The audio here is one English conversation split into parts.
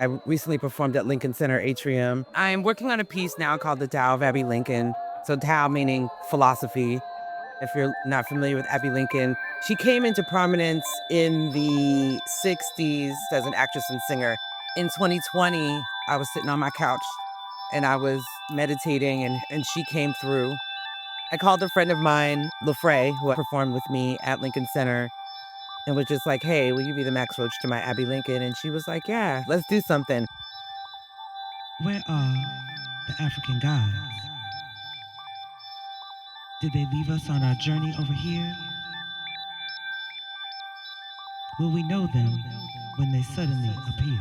I recently performed at Lincoln Center Atrium. I'm working on a piece now called the Tao of Abbey Lincoln. So Tao meaning philosophy. If you're not familiar with Abby Lincoln, she came into prominence in the 60s as an actress and singer. In 2020, I was sitting on my couch and I was meditating and she came through. I called a friend of mine, LaFrey, who performed with me at Lincoln Center, and was just like, hey, will you be the Max Roach to my Abby Lincoln? And she was like, yeah, let's do something. Where are the African gods? Did they leave us on our journey over here? Will we know them when they suddenly appear?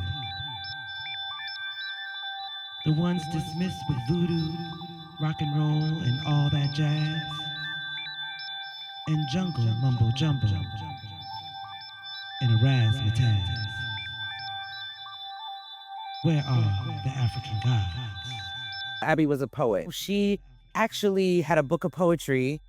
The ones dismissed with voodoo, rock and roll, and all that jazz, and jungle mumbo jumbo, and a razzmatazz. Where are the African gods? Abby was a poet. She actually had a book of poetry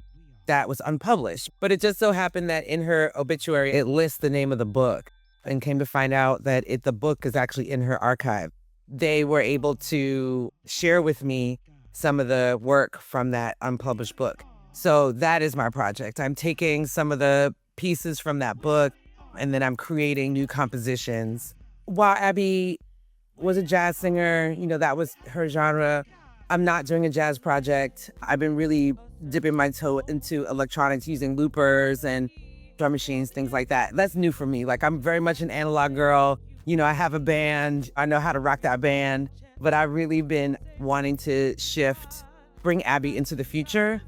that was unpublished, but it just so happened that in her obituary, it lists the name of the book, and came to find out that the book is actually in her archive. They were able to share with me some of the work from that unpublished book. So that is my project. I'm taking some of the pieces from that book and then I'm creating new compositions. While Abby was a jazz singer, that was her genre, I'm not doing a jazz project. I've been really dipping my toe into electronics using loopers and drum machines, things like that. That's new for me. Like, I'm very much an analog girl. I have a band. I know how to rock that band, but I've really been wanting to shift, bring Abby into the future,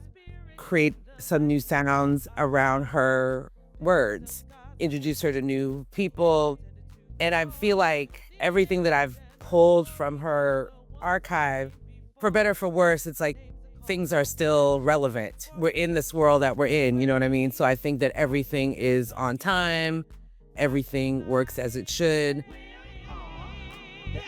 create some new sounds around her words, introduce her to new people. And I feel like everything that I've pulled from her archive, for better or for worse, it's like things are still relevant. We're in this world that we're in, you know what I mean? So I think that everything is on time, everything works as it should. The